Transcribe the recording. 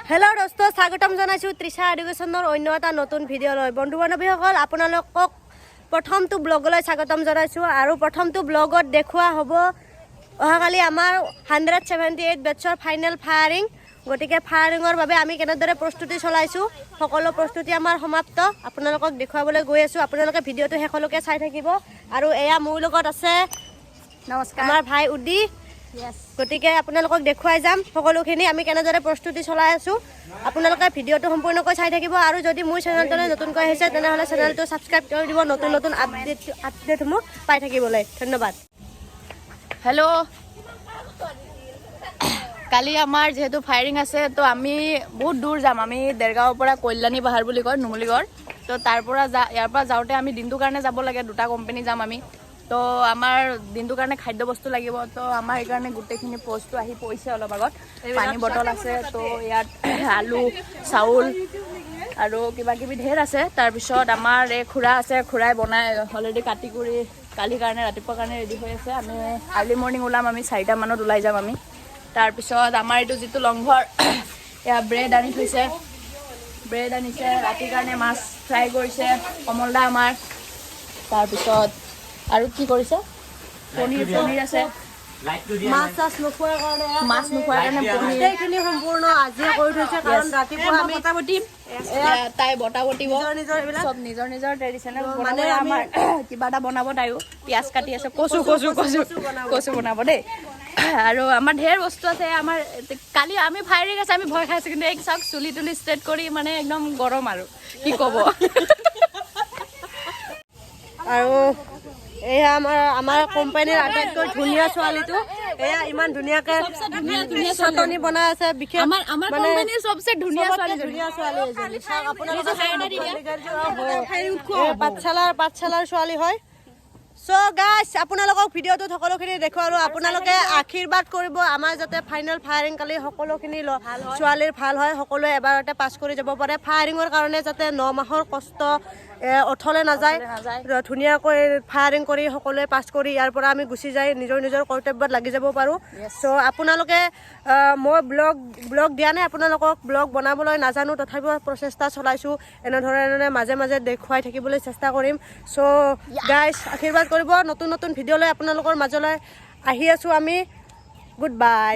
hello' দোস্ত স্বাগতম জনাইছোঁ তৃষা এডুকেশ্যনৰ অন্য এটা নতুন ভিডিঅ' লৈ বন্ধু বান্ধৱীসকল আপোনালোকক প্ৰথমটো ব্লগলৈ স্বাগতম জনাইছোঁ আৰু প্ৰথমটো ব্লগত দেখুওৱা হ'ব অহাকালি আমাৰ 178 বেটছৰ ফাইনেল ফায়াৰিং গতিকে ফায়াৰিঙৰ বাবে আমি কেনেদৰে প্ৰস্তুতি চলাইছোঁ সকলো প্ৰস্তুতি আমাৰ সমাপ্ত আপোনালোকক দেখুৱাবলৈ গৈ আছোঁ আপোনালোকে ভিডিঅ'টো শেষলৈকে চাই থাকিব আৰু এয়া মোৰ লগত আছে নমস্কাৰ আমাৰ ভাই উদি গতিকে আপোনালোকক দেখুৱাই যাম সকলোখিনি আমি কেনেদৰে প্ৰস্তুতি চলাই আছোঁ আপোনালোকে ভিডিঅ'টো সম্পূৰ্ণকৈ চাই থাকিব আৰু যদি মোৰ চেনেলটোলৈ নতুনকৈ আহিছে তেনেহ'লে চেনেলটো ছাবস্ক্ৰাইব কৰি দিব নতুন নতুন আপডেটসমূহ পাই থাকিবলৈ ধন্যবাদ হেল্ল' কালি আমাৰ যিহেতু ফায়াৰিং আছে তো আমি বহুত দূৰ যাম আমি দেৰগাঁৱৰ পৰা কল্যাণী পাহাৰ বুলি কয় নুমলীগড় তো তাৰ পৰা ইয়াৰ পৰা যাওঁতে আমি দিনটোৰ কাৰণে যাব লাগে দুটা কোম্পানী যাম আমি তো আমাৰ দিনটোৰ কাৰণে খাদ্য বস্তু লাগিব তো আমাৰ এইকাৰণে গোটেইখিনি বস্তু আহি পৰিছে অলপ আগত পানী বটল আছে তো ইয়াত আলু চাউল আৰু কিবা কিবি ঢেৰ আছে তাৰপিছত আমাৰ এই খুৰা আছে খুৰাই বনাই অলৰেডি কাটি কৰি কালিৰ কাৰণে ৰাতিপুৱাৰ কাৰণে ৰেডি হৈ আছে আমি আৰ্লি মৰ্ণিং ওলাম আমি 4টা মানত ওলাই যাম আমি তাৰপিছত আমাৰ এইটো যিটো লংঘৰ এয়া ব্ৰেড আনি থৈছে ব্ৰেড আনিছে ৰাতিৰ কাৰণে মাছ ফ্ৰাই কৰিছে কমলদা আমাৰ তাৰপিছত আৰু কি কৰিছে পনীৰ আছে মাছ নোখোৱাৰ কাৰণে পনীৰ গোটেইখিনি সম্পূৰ্ণ আজিয়ে কৰি থৈছে কাৰণ ৰাতিপুৱা আমি তাই বটা বটিব নিজৰ এইবিলাক চব নিজৰ নিজৰ ট্ৰেডিশ্যনেল মানে আমাৰ কিবা এটা বনাব তাইও পিঁয়াজ কাটি আছে কচু বনাব দেই আৰু আমাৰ ঢেৰ বস্তু আছে আমাৰ কালি আমি ফায়াৰিং আছে আমি ভয় খাইছোঁ কিন্তু এক চাওক চুলি তুলি ষ্ট্ৰেট কৰি মানে একদম গৰম আৰু কি ক'ব আৰু এয়া আমাৰ কোম্পানীৰ আটাইতকৈ ধুনীয়া ছোৱালীটো এয়া ইমান ধুনীয়াকে চাটনি বনাই আছে বিশেষ আমাৰ কোম্পানীৰ সবচে ধুনীয়া ছোৱালী এজনী পাঠশালাৰ ছোৱালী হয় চ' গাইছ আপোনালোকক ভিডিঅ'টোত সকলোখিনি দেখুৱালোঁ আপোনালোকে আশীৰ্বাদ কৰিব আমাৰ যাতে ফাইনেল ফায়াৰিং কালি সকলোখিনি ছোৱালীৰ ভাল হয় সকলোৱে এবাৰতে পাছ কৰি যাব পাৰে ফায়াৰিঙৰ কাৰণে যাতে 9 মাহৰ কষ্ট অথলে নাযায় ধুনীয়াকৈ ফায়াৰিং কৰি সকলোৱে পাছ কৰি ইয়াৰ পৰা আমি গুচি যাই নিজৰ নিজৰ কৰ্তব্যত লাগি যাব পাৰোঁ চ' আপোনালোকে মই ব্লগ দিয়া নাই আপোনালোকক ব্লগ বনাবলৈ নাজানো তথাপিও প্ৰচেষ্টা চলাইছোঁ এনেধৰণে মাজে মাজে দেখুৱাই থাকিবলৈ চেষ্টা কৰিম চ' গাইজ আশীৰ্বাদ কৰিব নতুন নতুন ভিডিঅ' লৈ আপোনালোকৰ মাজলৈ আহি আছোঁ আমি গুড বাই